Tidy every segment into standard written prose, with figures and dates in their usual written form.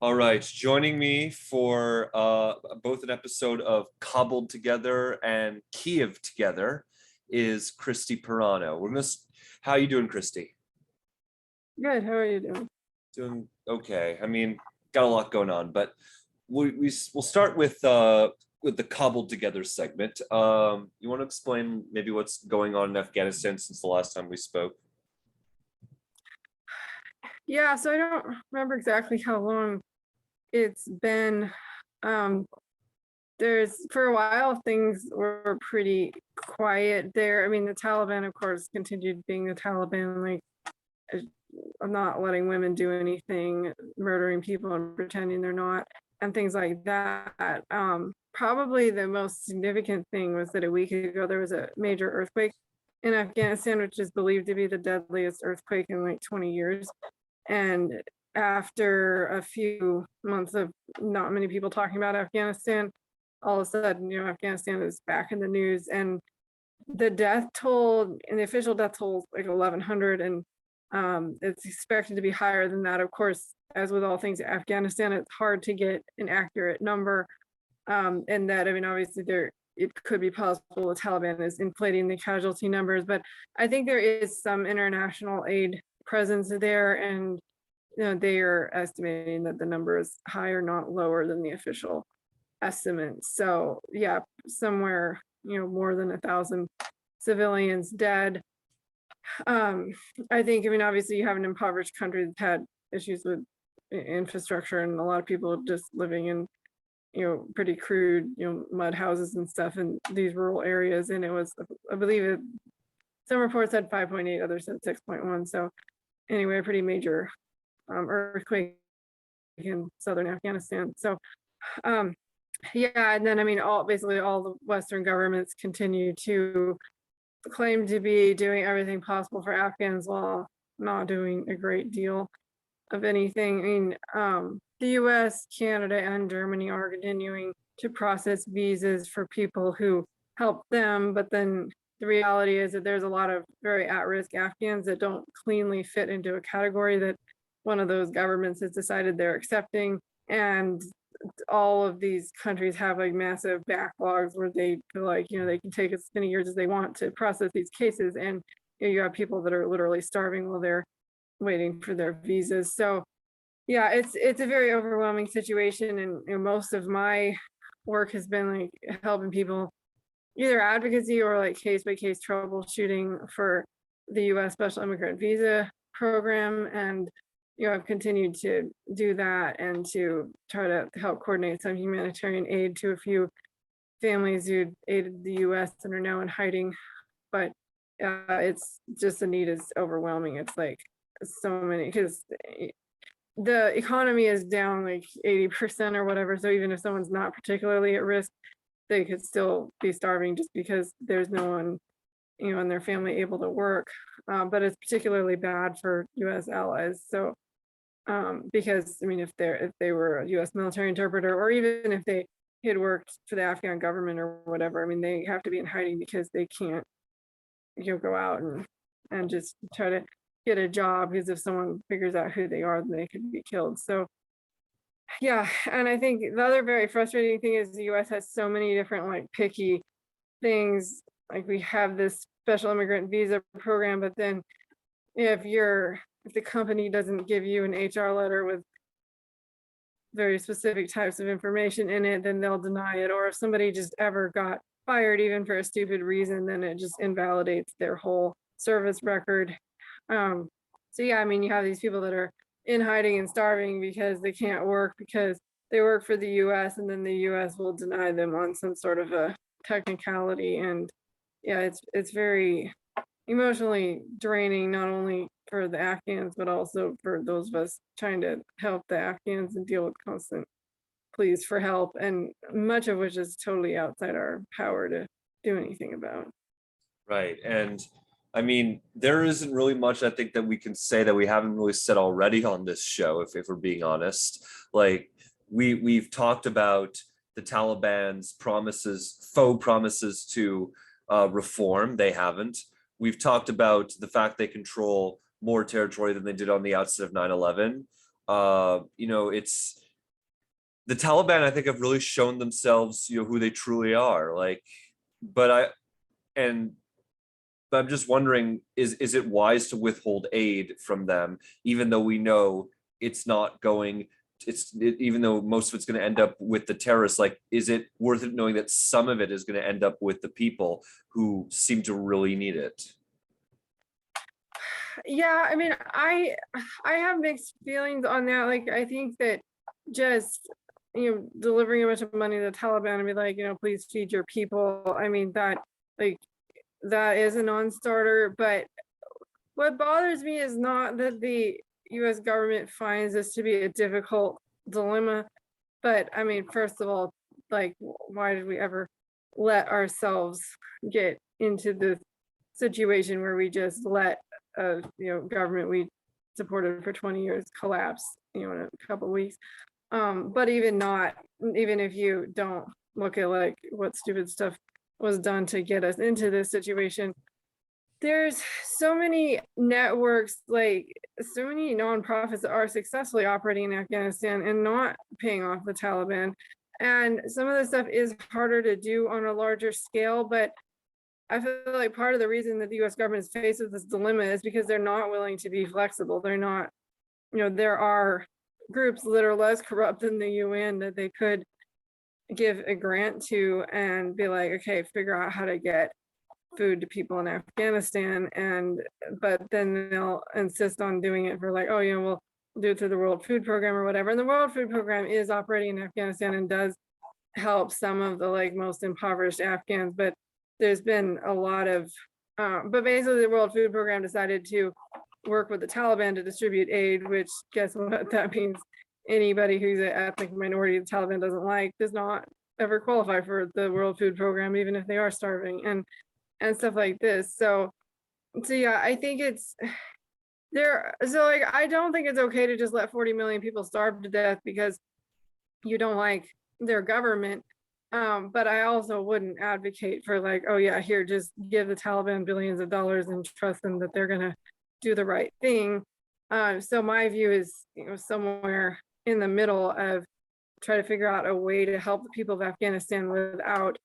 All right, joining me for both an episode of Kabul'd together and Kyiv'd together is Kristy Perano. How are you doing, Kristy? Good. How are you doing? Doing okay. I mean, got a lot going on, but we'll start with the Kabul'd together segment. You want to explain maybe what's going on in Afghanistan since the last time we spoke? Yeah, so I don't remember exactly how long it's been. Um, there's for a while things were pretty quiet there. I mean, the Taliban, of course, continued being the Taliban, like not letting women do anything, murdering people and pretending they're not, and things like that. Probably the most significant thing was that a week ago there was a major earthquake in Afghanistan, which is believed to be the deadliest earthquake in like 20 years. And after a few months of not many people talking about Afghanistan, all of a sudden, Afghanistan is back in the news, and the death toll and the official death toll is like 1,100, and it's expected to be higher than that. Of course, as with all things in Afghanistan, it's hard to get an accurate number. And that, I mean, obviously it could be possible the Taliban is inflating the casualty numbers, but I think there is some international aid presence there, and they are estimating that the number is higher, not lower than the official estimate. So yeah, somewhere more than 1,000 civilians dead. I think, I mean, obviously you have an impoverished country that's had issues with infrastructure, and a lot of people just living in pretty crude mud houses and stuff in these rural areas. And it was, I believe some reports said 5.8, others said 6.1. So anyway, a pretty major earthquake in southern Afghanistan. So yeah, and then I mean, basically all the Western governments continue to claim to be doing everything possible for Afghans while not doing a great deal of anything. I mean, the US, Canada, and Germany are continuing to process visas for people who help them, but then the reality is that there's a lot of very at-risk Afghans that don't cleanly fit into a category that one of those governments has decided they're accepting. And all of these countries have like massive backlogs where they feel like they can take as many years as they want to process these cases, and you have people that are literally starving while they're waiting for their visas. So yeah, it's a very overwhelming situation, and most of my work has been like helping people, either advocacy or like case by case troubleshooting for the US Special Immigrant Visa Program. And I've continued to do that and to try to help coordinate some humanitarian aid to a few families who aided the US and are now in hiding. But it's just, the need is overwhelming. It's like so many, because the economy is down like 80% or whatever. So even if someone's not particularly at risk, they could still be starving just because there's no one, in their family able to work. But it's particularly bad for US allies. So because I mean, if they were a US military interpreter, or even if they had worked for the Afghan government or whatever, I mean, they have to be in hiding because they can't go out and just try to get a job, because if someone figures out who they are, then they could be killed. So yeah, and I think the other very frustrating thing is the US has so many different like picky things. Like we have this special immigrant visa program, but then if the company doesn't give you an HR letter with very specific types of information in it, then they'll deny it. Or if somebody just ever got fired, even for a stupid reason, then it just invalidates their whole service record. So yeah, I mean, you have these people that are in hiding and starving because they can't work because they work for the US, and then the US will deny them on some sort of a technicality. And yeah, it's very emotionally draining, not only for the Afghans, but also for those of us trying to help the Afghans and deal with constant pleas for help, and much of which is totally outside our power to do anything about. Right. And I mean, there isn't really much I think that we can say that we haven't really said already on this show, if we're being honest. Like we've talked about the Taliban's faux promises to reform. They haven't. We've talked about the fact they control more territory than they did on the outset of 9/11. the Taliban, I think, have really shown themselves, who they truly are. Like, but and I'm just wondering, is it wise to withhold aid from them, even though we know it's not going, even though most of it's going to end up with the terrorists? Like, is it worth it knowing that some of it is going to end up with the people who seem to really need it? Yeah, I mean, I have mixed feelings on that. Like, I think that just delivering a bunch of money to the Taliban and be like, please feed your people. I mean, that is a non-starter. But what bothers me is not that the U.S. government finds this to be a difficult dilemma, but I mean, first of all, like, why did we ever let ourselves get into the situation where we just let government we supported for 20 years collapse in a couple of weeks? But even if you don't look at like what stupid stuff was done to get us into this situation, there's so many networks, like so many nonprofits that are successfully operating in Afghanistan and not paying off the Taliban. And some of this stuff is harder to do on a larger scale, but I feel like part of the reason that the US government is faced with this dilemma is because they're not willing to be flexible. They're not, there are groups that are less corrupt than the UN that they could give a grant to and be like, okay, figure out how to get food to people in Afghanistan, but then they'll insist on doing it for like, oh, we'll do it through the World Food Program or whatever. And the World Food Program is operating in Afghanistan and does help some of the like most impoverished Afghans, but there's been a lot of but basically the World Food Program decided to work with the Taliban to distribute aid, which guess what that means? Anybody who's an ethnic minority the Taliban doesn't like does not ever qualify for the World Food Program, even if they are starving and stuff like this. So yeah, I think it's there. So like, I don't think it's okay to just let 40 million people starve to death because you don't like their government. But I also wouldn't advocate for like, oh yeah, here, just give the Taliban billions of dollars and trust them that they're gonna do the right thing. So my view is, somewhere in the middle of try to figure out a way to help the people of Afghanistan without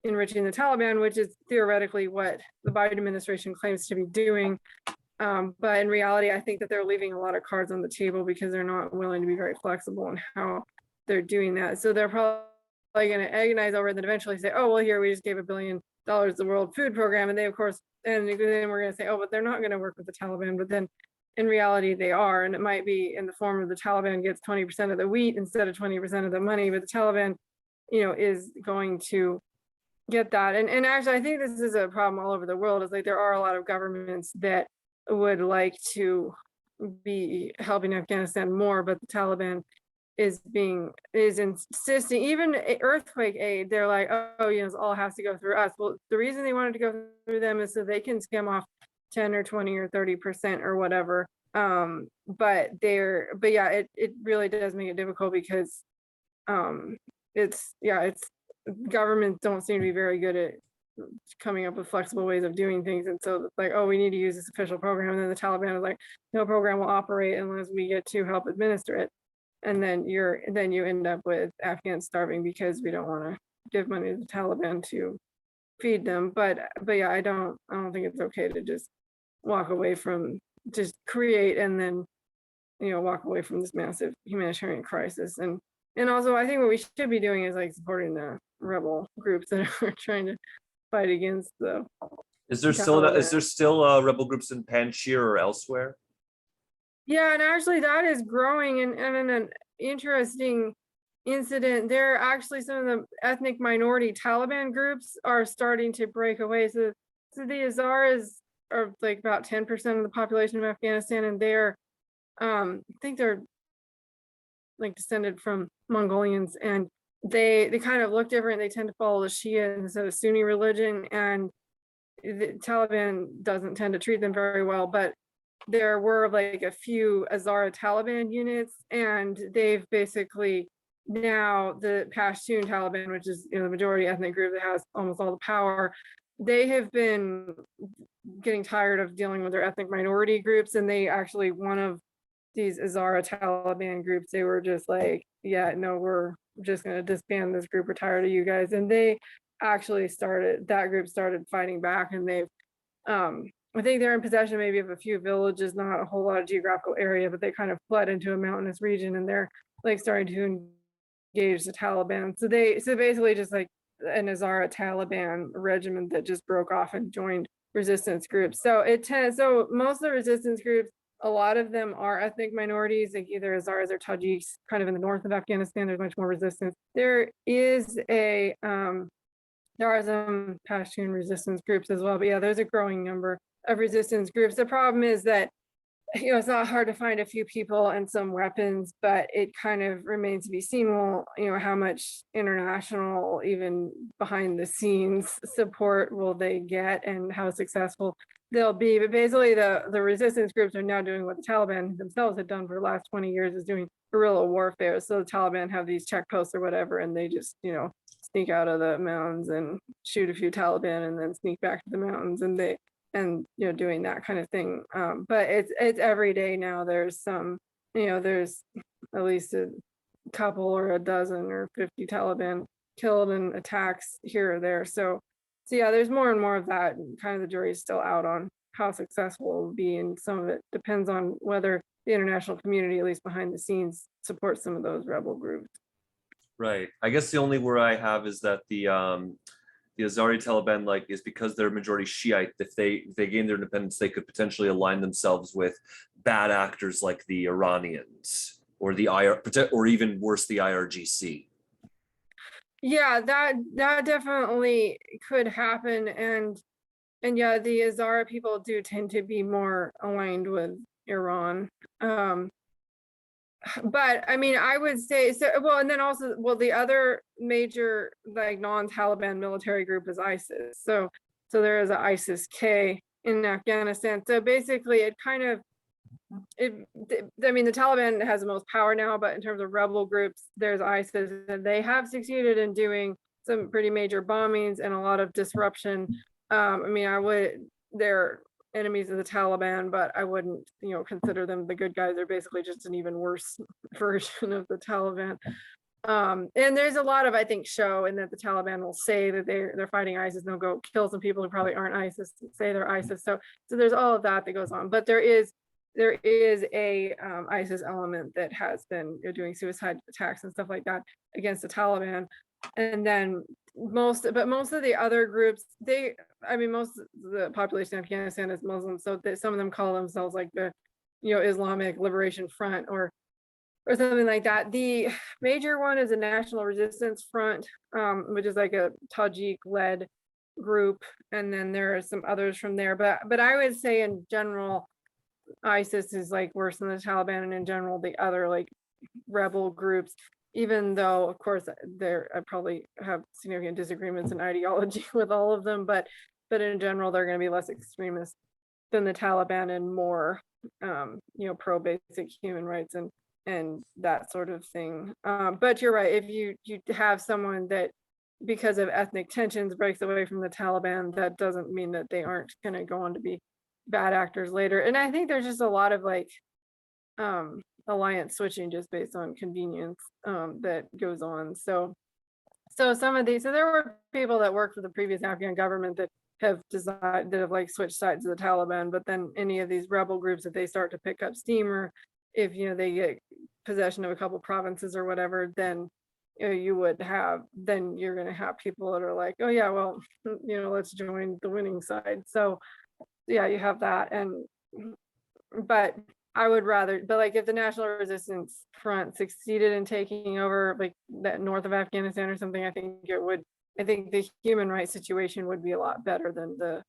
enriching the Taliban, which is theoretically what the Biden administration claims to be doing. But in reality, I think that they're leaving a lot of cards on the table because they're not willing to be very flexible in how they're doing that. So they're probably going to agonize over it and then eventually say, oh, well, here, we just gave $1 billion to the World Food Program. And they, of course, and then we're going to say, oh, but they're not going to work with the Taliban. But then in reality, they are. And it might be in the form of the Taliban gets 20% of the wheat instead of 20% of the money. But the Taliban, is going to get that. And actually, I think this is a problem all over the world. Is like there are a lot of governments that would like to be helping Afghanistan more, but the Taliban is insisting, even earthquake aid, they're like, oh, it all has to go through us. Well, the reason they wanted to go through them is so they can skim off 10 or 20 or 30% or whatever. But yeah, it really does make it difficult because it's governments don't seem to be very good at coming up with flexible ways of doing things. And so it's like, oh, we need to use this official program. And then the Taliban is like, no program will operate unless we get to help administer it. And then you end up with Afghans starving because we don't want to give money to the Taliban to feed them. But yeah, I don't think it's okay to just walk away from, just create and then walk away from this massive humanitarian crisis. And also, I think what we should be doing is like supporting the rebel groups that are trying to fight against the. Is there still rebel groups in Panjshir or elsewhere? Yeah, and actually that is growing, and in an interesting incident, there are actually some of the ethnic minority Taliban groups are starting to break away. So the Hazaras are like about 10% of the population of Afghanistan, and they're I think they're like descended from Mongolians, and they kind of look different. They tend to follow the Shia instead of Sunni religion, and the Taliban doesn't tend to treat them very well. But there were like a few Hazara Taliban units, and they've basically now the Pashtun Taliban, which is the majority ethnic group that has almost all the power, they have been getting tired of dealing with their ethnic minority groups, and they actually, one of these Hazara Taliban groups, they were just like, yeah, no, we're just going to disband this group, we're tired of you guys. And they actually that group started fighting back, and they've, I think they're in possession maybe of a few villages, not a whole lot of geographical area, but they kind of fled into a mountainous region, and they're like starting to engage the Taliban. So basically just like an Hazara Taliban regiment that just broke off and joined resistance groups. So most of the resistance groups, a lot of them are ethnic minorities, like either Hazaras or Tajiks, kind of in the north of Afghanistan. There's much more resistance. There are some Pashtun resistance groups as well, but yeah, there's a growing number of resistance groups. The problem is that, it's not hard to find a few people and some weapons, but it kind of remains to be seen, well, how much international, even behind the scenes support will they get, and how successful they'll be. But basically the resistance groups are now doing what the Taliban themselves had done for the last 20 years, is doing guerrilla warfare. So the Taliban have these checkposts or whatever, and they just, sneak out of the mountains and shoot a few Taliban and then sneak back to the mountains, and doing that kind of thing. But it's every day now. There's there's at least a couple or a dozen or 50 Taliban killed in attacks here or there. So yeah, there's more and more of that, and kind of the jury's still out on how successful it will be, and some of it depends on whether the international community, at least behind the scenes, supports some of those rebel groups. Right. I guess the only worry I have is that the Azari Taliban is because they're majority Shiite. If they gain their independence, they could potentially align themselves with bad actors like the Iranians or the or even worse, the IRGC. Yeah, that definitely could happen, and yeah, the Hazara people do tend to be more aligned with Iran. But I mean, I would say so. Well, and then also, the other major non-Taliban military group is ISIS. So there is an ISIS-K in Afghanistan. So basically, I mean, the Taliban has the most power now, but in terms of rebel groups, there's ISIS, and they have succeeded in doing some pretty major bombings and a lot of disruption. I mean, they're enemies of the Taliban, but I wouldn't, consider them the good guys. They're basically just an even worse version of the Taliban. And there's a lot of, I think, show in that the Taliban will say that they're fighting ISIS, and they'll go kill some people who probably aren't ISIS, say they're ISIS. So there's all of that goes on, but there is a ISIS element that has been doing suicide attacks and stuff like that against the Taliban. And then most of the other groups, most of the population of Afghanistan is Muslim, so some of them call themselves like the Islamic Liberation Front or something like that. The major one is a National Resistance Front, which is like a Tajik led group, and then there are some others from there, but I would say in general ISIS is worse than the Taliban, and in general the other rebel groups, even though of course I probably have significant disagreements in ideology with all of them, but in general they're going to be less extremist than the Taliban and more pro basic human rights and that sort of thing. But you're right, if you have someone that because of ethnic tensions breaks away from the Taliban, that doesn't mean that they aren't going to go on to be bad actors later. And I think there's just a lot of alliance switching just based on convenience that goes on. So some of these, there were people that worked for the previous Afghan government that have switched sides to the Taliban, but then any of these rebel groups, if they start to pick up steam, or if they get possession of a couple provinces or whatever, then you're going to have people that are like, oh yeah, well, let's join the winning side. So yeah, you have that. But I would rather, if the National Resistance Front succeeded in taking over that north of Afghanistan or something, I think the human rights situation would be a lot better than the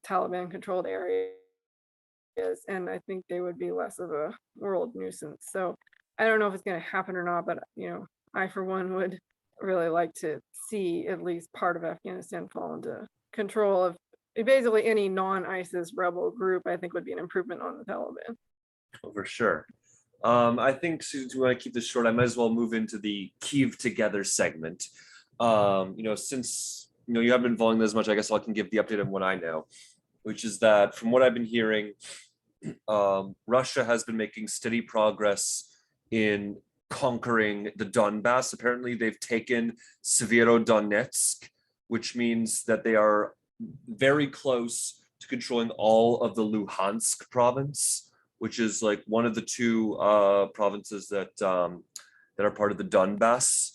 Taliban controlled areas, and I think they would be less of a world nuisance. So I don't know if it's going to happen or not, but I for one would really like to see at least part of Afghanistan fall into control of basically any non-ISIS rebel group. I think would be an improvement on the Taliban. Oh, for sure. I think since we want to keep this short, I might as well move into the Kyiv'd together segment. Since you haven't been following this much, I guess I can give the update on what I know, which is that from what I've been hearing, Russia has been making steady progress in conquering the Donbass. Apparently, they've taken Severodonetsk, which means that they are very close to controlling all of the Luhansk province, which is like one of the two provinces that that are part of the Donbass.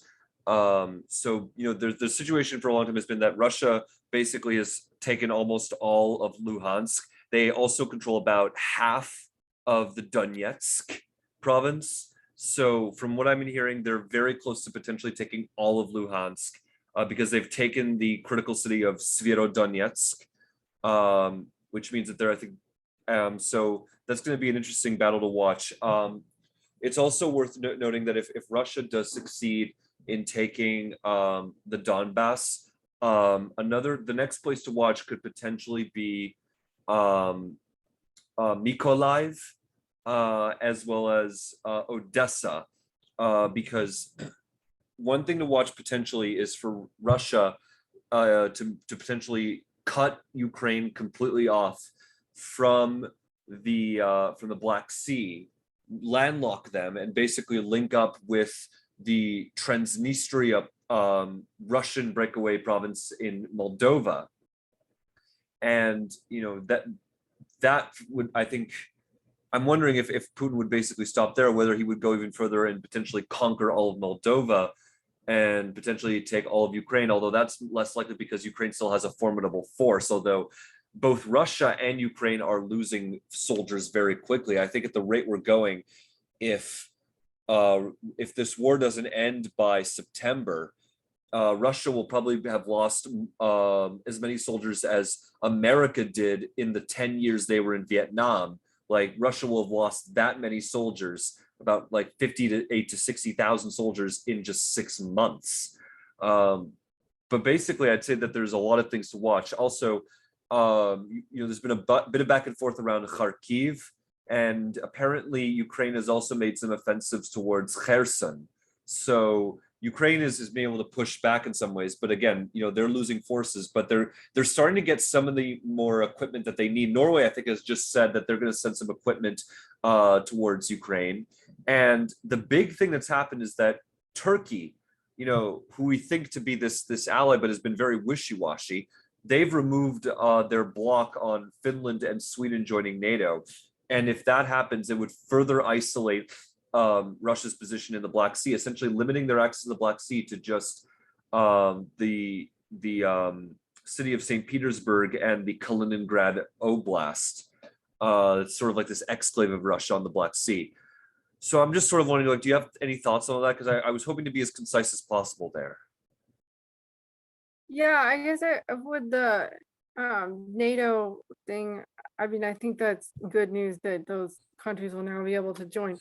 So the situation for a long time has been that Russia basically has taken almost all of Luhansk. They also control about half of the Donetsk province. So from what I'm hearing, they're very close to potentially taking all of Luhansk because they've taken the critical city of Severodonetsk, which means that they're, I think, so that's going to be an interesting battle to watch. It's also worth noting that if Russia does succeed in taking the Donbass, the next place to watch could potentially be Mykolaiv, as well as Odessa, because one thing to watch potentially is for Russia to potentially cut Ukraine completely off from the Black Sea, landlock them, and basically link up with the Transnistria Russian breakaway province in Moldova. And that would, I think, I'm wondering if Putin would basically stop there, or whether he would go even further and potentially conquer all of Moldova and potentially take all of Ukraine, although that's less likely because Ukraine still has a formidable force, although both Russia and Ukraine are losing soldiers very quickly. I think at the rate we're going, if this war doesn't end by September, Russia will probably have lost as many soldiers as America did in the 10 years they were in Vietnam. Like Russia will have lost that many soldiers, about like 58 to 60,000 soldiers in just 6 months. But basically, I'd say that there's a lot of things to watch. Also, there's been a bit of back and forth around Kharkiv, and apparently Ukraine has also made some offensives towards Kherson. So Ukraine is being able to push back in some ways, but again, they're losing forces, but they're starting to get some of the more equipment that they need. Norway, I think, has just said that they're going to send some equipment towards Ukraine. And the big thing that's happened is that Turkey, who we think to be this ally, but has been very wishy-washy, they've removed their block on Finland and Sweden joining NATO. And if that happens, it would further isolate Russia's position in the Black Sea, essentially limiting their access to the Black Sea to just the city of St. Petersburg and the Kaliningrad Oblast. It's sort of like this exclave of Russia on the Black Sea. So I'm just sort of wondering, do you have any thoughts on that? Because I was hoping to be as concise as possible there. Yeah, I guess with the NATO thing, I mean, I think that's good news that those countries will now be able to join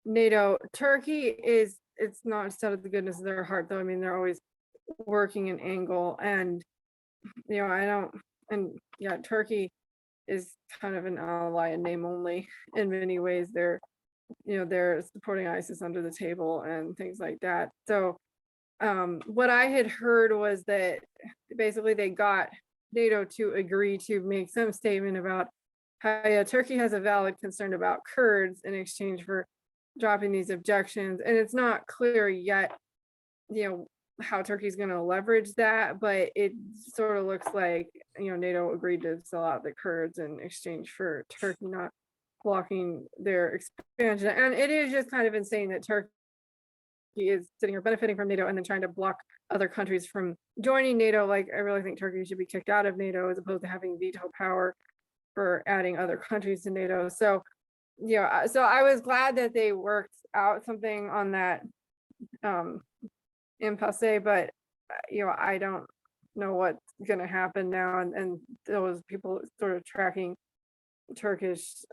NATO. Turkey it's not set of the goodness of their heart, though. I mean, they're always working an angle, and Turkey is kind of an ally in name only in many ways. They're supporting ISIS under the table and things like that. So what I had heard was that basically they got NATO to agree to make some statement about how Turkey has a valid concern about Kurds in exchange for dropping these objections. And it's not clear yet, how Turkey's going to leverage that, but it sort of looks like, NATO agreed to sell out the Kurds in exchange for Turkey not blocking their expansion. And it is just kind of insane that Turkey is sitting here benefiting from NATO and then trying to block other countries from joining NATO. Like, I really think Turkey should be kicked out of NATO as opposed to having veto power for adding other countries to NATO. So, so I was glad that they worked out something on that impasse, but I don't know what's going to happen now. And those people sort of tracking Turkish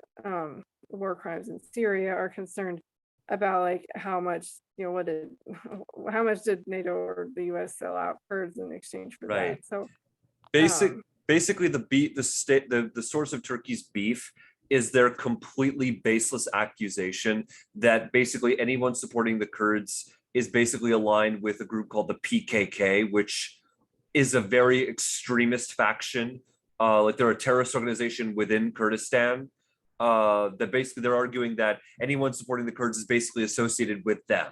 war crimes in Syria are concerned about like how much how much did NATO or the US sell out Kurds in exchange for Right. that. So basically the source of Turkey's beef is their completely baseless accusation that basically anyone supporting the Kurds is basically aligned with a group called the PKK, which is a very extremist faction. Like they're a terrorist organization within Kurdistan. that basically they're arguing that anyone supporting the Kurds is basically associated with them.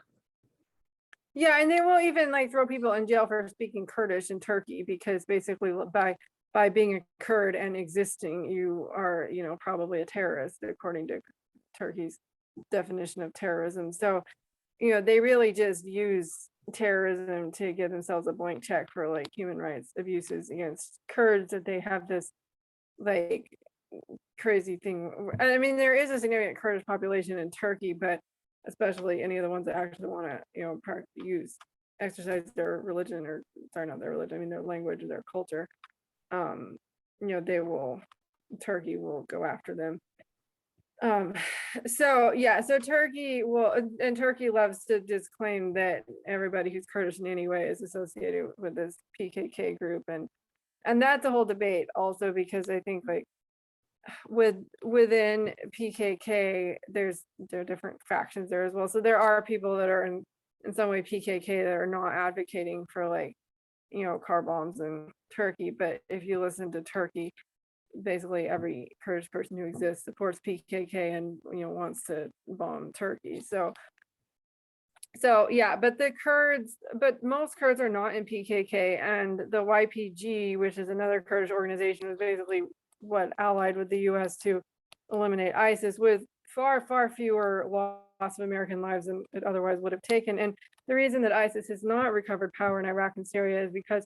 Yeah, and they will even like throw people in jail for speaking Kurdish in Turkey, because basically by being a Kurd and existing, you are, you know, probably a terrorist according to Turkey's definition of terrorism. So, you know, they really just use terrorism to give themselves a blank check for like human rights abuses against Kurds, that they have this like crazy thing. I mean, there is a significant Kurdish population in Turkey, but especially any of the ones that actually want to, you know, exercise their religion, or sorry, not their religion, I mean their language or their culture. You know, Turkey will go after them. So yeah, so Turkey will, and Turkey loves to just claim that everybody who's Kurdish in any way is associated with this PKK group, and that's a whole debate also, because I think like within PKK, there are different factions there as well. So there are people that are in some way PKK that are not advocating for like, you know, car bombs in Turkey. But if you listen to Turkey, basically every Kurdish person who exists supports PKK and, you know, wants to bomb Turkey. So yeah, but most Kurds are not in PKK, and the YPG, which is another Kurdish organization, was basically what allied with the US to eliminate ISIS, with far fewer loss of American lives than it otherwise would have taken. And the reason that ISIS has not recovered power in Iraq and Syria is because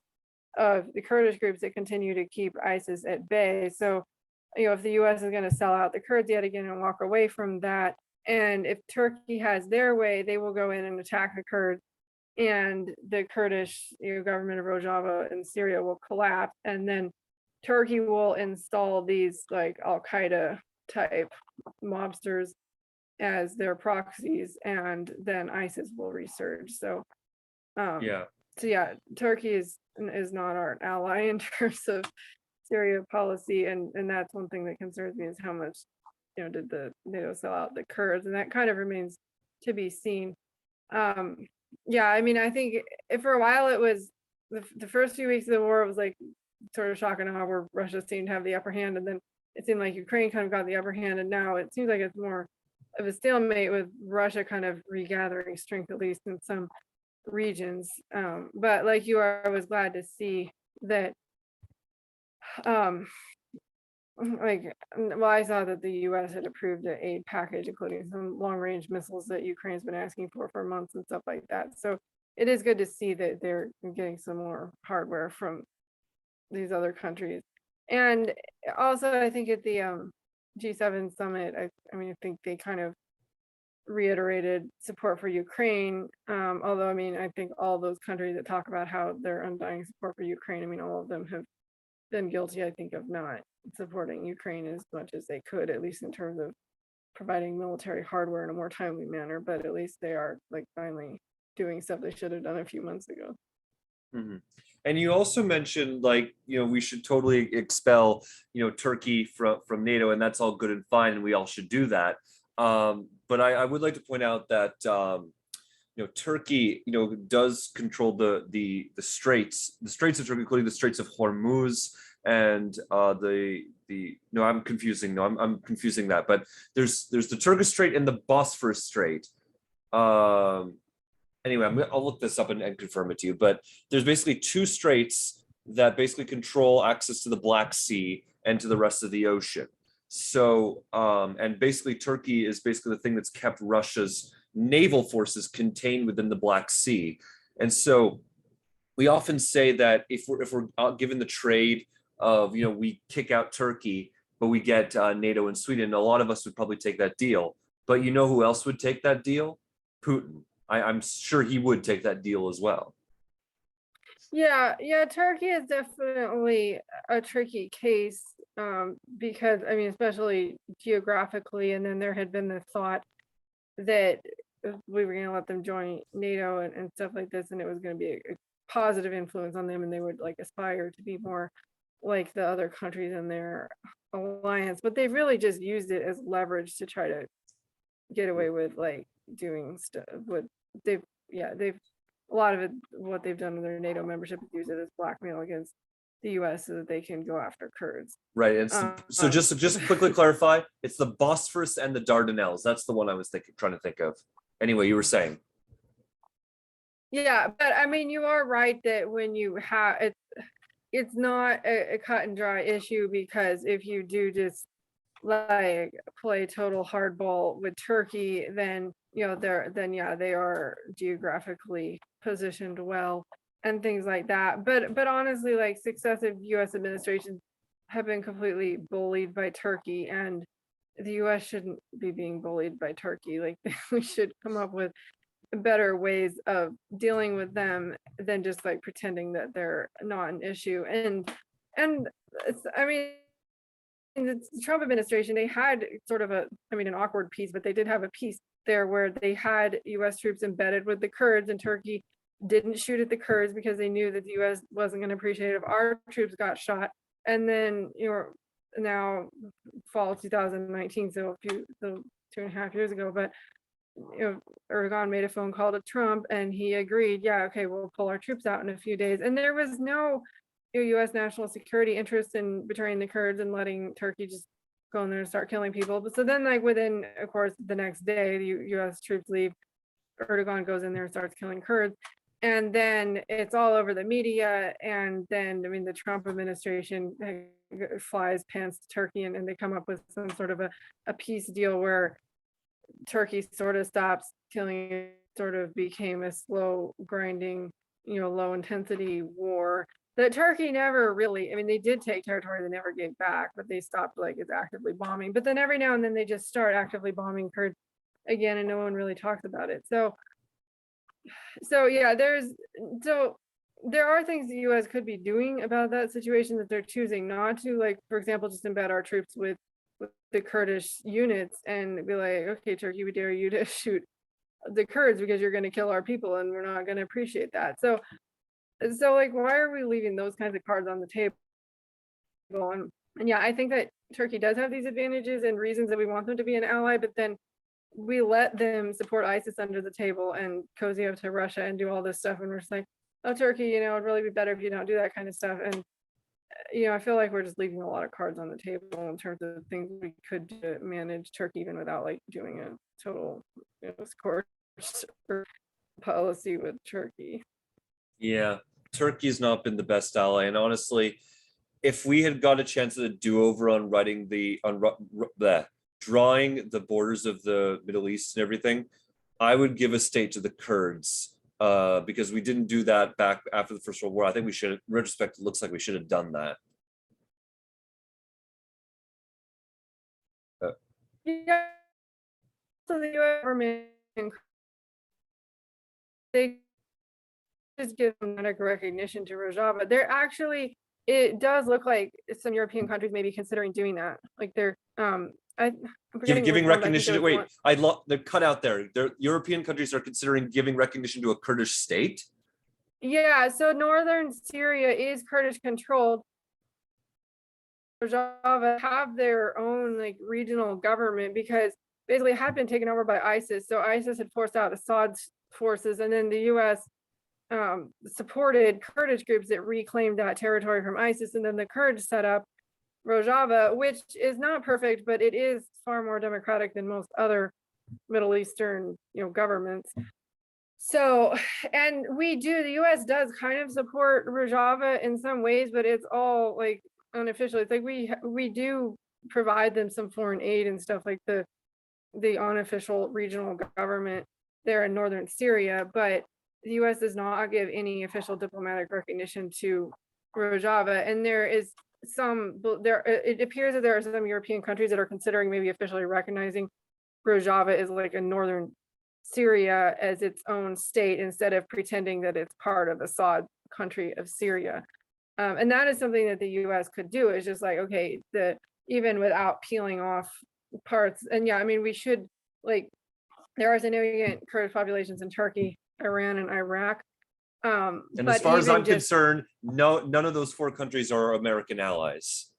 of the Kurdish groups that continue to keep ISIS at bay. So, you know, if the US is going to sell out the Kurds yet again and walk away from that, and if Turkey has their way, they will go in and attack the Kurds, and the Kurdish, you know, government of Rojava in Syria will collapse, and then Turkey will install these like Al-Qaeda type mobsters as their proxies, and then ISIS will resurge. So Yeah. Turkey is not our ally in terms of Syria policy, and that's one thing that concerns me, is how much, you know, did the NATO sell out the Kurds, and that kind of remains to be seen. Yeah, I mean, I think for a while it was the first few weeks of the war, it was like sort of shocking how where Russia seemed to have the upper hand, and then it seemed like Ukraine kind of got the upper hand, and now it seems like it's more of a stalemate, with Russia kind of regathering strength, at least in some regions. But like you are, I was glad to see that I saw that the US had approved an aid package, including some long-range missiles that Ukraine's been asking for months and stuff like that. So it is good to see that they're getting some more hardware from these other countries. And also, I think at the G7 summit, I think they kind of reiterated support for Ukraine. Although, I mean, I think all those countries that talk about how their undying support for Ukraine, I mean, all of them have been guilty, I think, of not supporting Ukraine as much as they could, at least in terms of providing military hardware in a more timely manner. But at least they are like finally doing stuff they should have done a few months ago. Mm-hmm. And you also mentioned, like, you know, we should totally expel, you know, Turkey from NATO, and that's all good and fine, and we all should do that. But I would like to point out that you know, Turkey, you know, does control the straits of Turkey, including the Straits of Hormuz, and I'm confusing that, but there's the Turkish Strait and the Bosphorus Strait. Anyway, I'll look this up and confirm it to you. But there's basically two straits that basically control access to the Black Sea and to the rest of the ocean. So, and basically Turkey is basically the thing that's kept Russia's naval forces contained within the Black Sea. And so we often say that if we're given the trade of, you know, we kick out Turkey, but we get NATO and Sweden, a lot of us would probably take that deal. But you know who else would take that deal? Putin. I'm sure he would take that deal as well. Yeah, Turkey is definitely a tricky case, because, I mean, especially geographically, and then there had been the thought that we were going to let them join NATO and stuff like this, and it was going to be a positive influence on them, and they would like aspire to be more like the other countries in their alliance. But they've really just used it as leverage to try to get away with like doing stuff with they've a lot of it, what they've done with their NATO membership, is use it as blackmail against the US so that they can go after Kurds. Right. And so just quickly clarify, it's the Bosphorus and the Dardanelles. That's the one I was trying to think of. Anyway, you were saying. Yeah, but I mean, you are right that when you have it's not a cut and dry issue, because if you do just like play total hardball with Turkey, then they are geographically positioned well and things like that. But honestly, like successive US administrations have been completely bullied by Turkey, and the US shouldn't be being bullied by Turkey. Like we should come up with better ways of dealing with them than just like pretending that they're not an issue. And I mean, in the Trump administration, they had sort of an awkward piece, but they did have a piece there where they had US troops embedded with the Kurds, and Turkey didn't shoot at the Kurds because they knew that the US wasn't going to appreciate it if our troops got shot. And then, now fall of 2019, so 2.5 years ago, but Erdogan made a phone call to Trump and he agreed, yeah, okay, we'll pull our troops out in a few days. And there was no US national security interest in betraying the Kurds and letting Turkey just go in there and start killing people. But so then, like, within, of course, the next day, the US troops leave, Erdogan goes in there and starts killing Kurds. And then it's all over the media. And then, I mean, the Trump administration flies pants to Turkey, and they come up with some sort of a peace deal where Turkey sort of stops killing. It sort of became a slow grinding, low intensity war that Turkey never really, I mean, they did take territory they never gave back, but they stopped like actively bombing. But then every now and then they just start actively bombing Kurds again, and no one really talks about it. So yeah, there are things the US could be doing about that situation that they're choosing not to, like, for example, just embed our troops with the Kurdish units and be like, okay, Turkey, we dare you to shoot the Kurds because you're going to kill our people and we're not going to appreciate that. So like, why are we leaving those kinds of cards on the table? And yeah, I think that Turkey does have these advantages and reasons that we want them to be an ally, but then we let them support ISIS under the table and cozy up to Russia and do all this stuff, and we're just like, oh, Turkey, it'd really be better if you don't do that kind of stuff. And I feel like we're just leaving a lot of cards on the table in terms of things we could do to manage Turkey, even without like doing a total scorched policy with Turkey. Yeah, Turkey's not been the best ally, and honestly, if we had got a chance at a do-over on drawing the borders of the Middle East and everything, I would give a state to the Kurds, because we didn't do that back after the First World War. I think we should, in retrospect, it looks like we should have done that. Yeah. So the US government, they just give dramatic recognition to Rojava. They're actually, it does look like some European countries may be considering doing that. Like they're giving recognition. Wait, they're cut out there. European countries are considering giving recognition to a Kurdish state. Yeah, so northern Syria is Kurdish controlled. Rojava have their own like regional government because basically it had been taken over by ISIS. So ISIS had forced out Assad's forces, and then the US supported Kurdish groups that reclaimed that territory from ISIS, and then the Kurds set up Rojava, which is not perfect, but it is far more democratic than most other Middle Eastern, governments. So, and the US does kind of support Rojava in some ways, but it's all like unofficial. It's like we do provide them some foreign aid and stuff, like the unofficial regional government there in northern Syria, but the US does not give any official diplomatic recognition to Rojava. And it appears that there are some European countries that are considering maybe officially recognizing Rojava as like a northern Syria as its own state, instead of pretending that it's part of Assad country of Syria. And that is something that the US could do. It's just like, okay, even without peeling off parts. And yeah, I mean, we should, like, there are significant Kurdish populations in Turkey, Iran, and Iraq. And as far as I'm concerned, none of those four countries are American allies.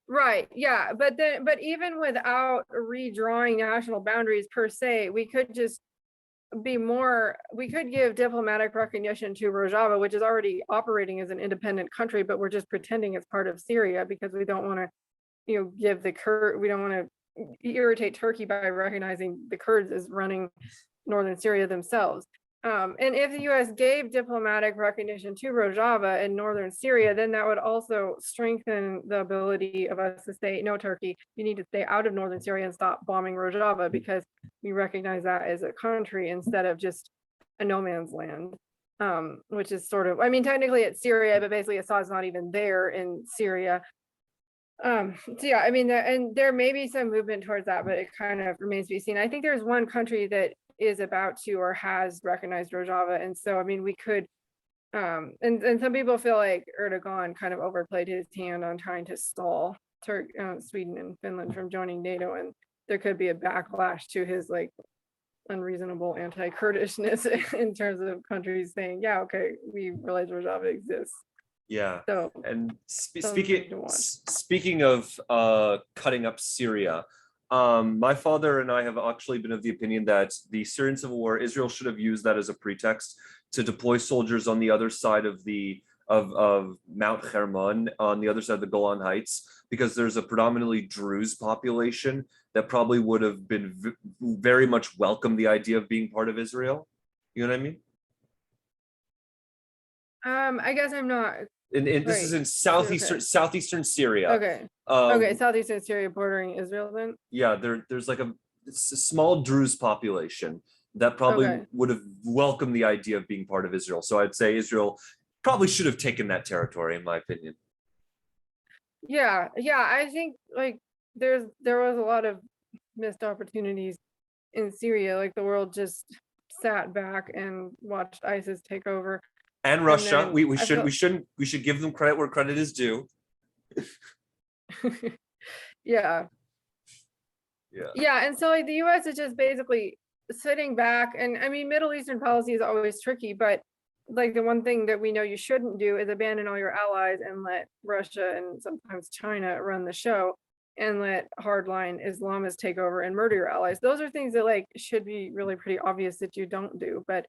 Right. Yeah. But even without redrawing national boundaries per se, we could just be more, we could give diplomatic recognition to Rojava, which is already operating as an independent country, but we're just pretending it's part of Syria because we don't want to, give the we don't want to irritate Turkey by recognizing the Kurds as running northern Syria themselves. And if the US gave diplomatic recognition to Rojava in northern Syria, then that would also strengthen the ability of us to say, no, Turkey, you need to stay out of northern Syria and stop bombing Rojava, because we recognize that as a country instead of just a no man's land, which is sort of, I mean, technically it's Syria, but basically Assad's not even there in Syria. So yeah, I mean, and there may be some movement towards that, but it kind of remains to be seen. I think there's one country that is about to or has recognized Rojava, and so I mean, we could, and some people feel like Erdogan kind of overplayed his hand on trying to stall Sweden and Finland from joining NATO, and there could be a backlash to his like unreasonable anti-Kurdishness in terms of countries saying, yeah, okay, we realize Rojava exists. Yeah. So, and something to watch. speaking of cutting up Syria, my father and I have actually been of the opinion that the Syrian civil war, Israel should have used that as a pretext to deploy soldiers on the other side of the of Mount Hermon, on the other side of the Golan Heights, because there's a predominantly Druze population that probably would have been very much welcome the idea of being part of Israel. You know what I mean? I guess I'm not. And this is in southeastern Syria. Okay. Okay, southeastern Syria bordering Israel then? Yeah, there's like a small Druze population that probably would have welcomed the idea of being part of Israel. So I'd say Israel probably should have taken that territory, in my opinion. Yeah, I think like there was a lot of missed opportunities in Syria. Like the world just sat back and watched ISIS take over. And Russia, we should give them credit where credit is due. Yeah, and so like the US is just basically sitting back, and I mean, Middle Eastern policy is always tricky, but like the one thing that we know you shouldn't do is abandon all your allies and let Russia and sometimes China run the show, and let hardline Islamists take over and murder your allies. Those are things that like should be really pretty obvious that you don't do, but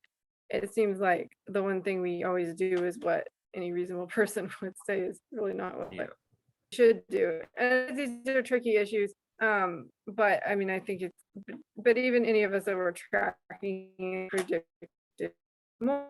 it seems like the one thing we always do is what any reasonable person would say is really not what we should do. And these are tricky issues. But I mean, I think it's, but even any of us that were tracking predicted more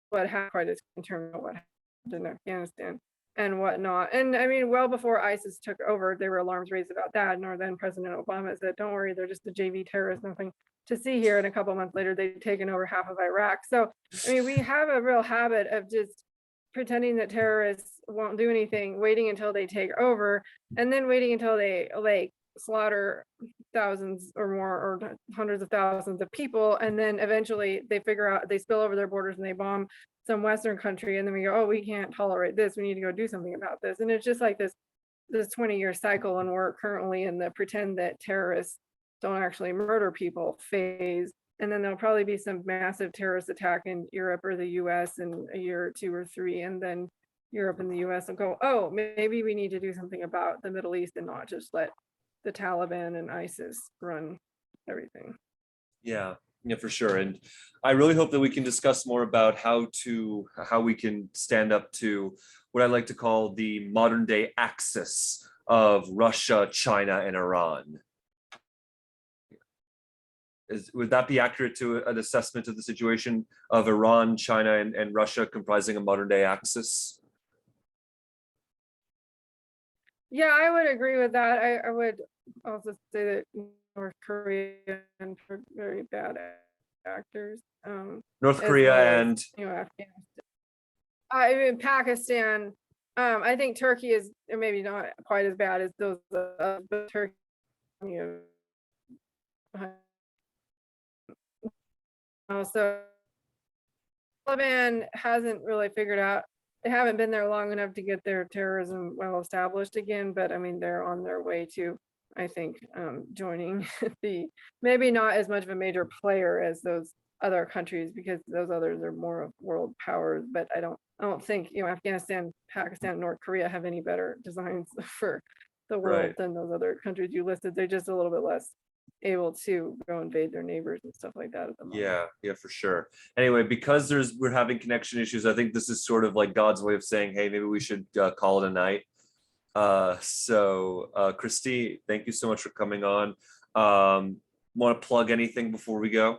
what happened in terms of what happened in Afghanistan and whatnot. And I mean, well before ISIS took over, there were alarms raised about that. And then President Obama said, don't worry, they're just a JV terrorist, nothing to see here. And a couple months later, they'd taken over half of Iraq. So, I mean, we have a real habit of just pretending that terrorists won't do anything, waiting until they take over, and then waiting until they like slaughter thousands or more or hundreds of thousands of people. And then eventually they figure out, they spill over their borders and they bomb some Western country. And then we go, oh, we can't tolerate this. We need to go do something about this. And it's just like this 20-year cycle. And we're currently in the pretend that terrorists don't actually murder people phase. And then there'll probably be some massive terrorist attack in Europe or the US in a year or 2 or 3. And then Europe and the US will go, oh, maybe we need to do something about the Middle East and not just let the Taliban and ISIS run everything. Yeah, for sure. And I really hope that we can discuss more about how we can stand up to what I like to call the modern day axis of Russia, China, and Iran. Would that be accurate to an assessment of the situation of Iran, China, and Russia comprising a modern day axis? Yeah, I would agree with that. I would also say that North Korea and very bad actors. North Korea and Afghanistan. I mean Pakistan. I think Turkey is maybe not quite as bad as those, but Turkey. Also, Taliban hasn't really figured out. They haven't been there long enough to get their terrorism well established again, but I mean, they're on their way to, I think, joining maybe not as much of a major player as those other countries, because those others are more of world powers. But I don't think, Afghanistan, Pakistan, North Korea have any better designs for the world than those other countries you listed. They're just a little bit less able to go invade their neighbors and stuff like that at the moment. Yeah, for sure. Anyway, because we're having connection issues, I think this is sort of like God's way of saying, hey, maybe we should call it a night. Kristy, thank you so much for coming on. Want to plug anything before we go?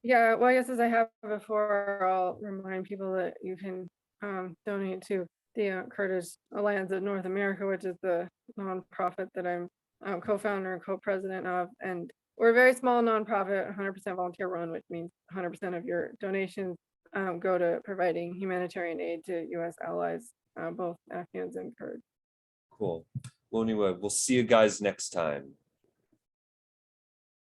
Yeah, well, I guess as I have before, I'll remind people that you can donate to the Kurdish Alliance of North America, which is the nonprofit that I'm co-founder and co-president of. And we're a very small nonprofit, 100% volunteer run, which means 100% of your donations go to providing humanitarian aid to U.S. allies, both Afghans and Kurds. Cool. Well, anyway, we'll see you guys next time.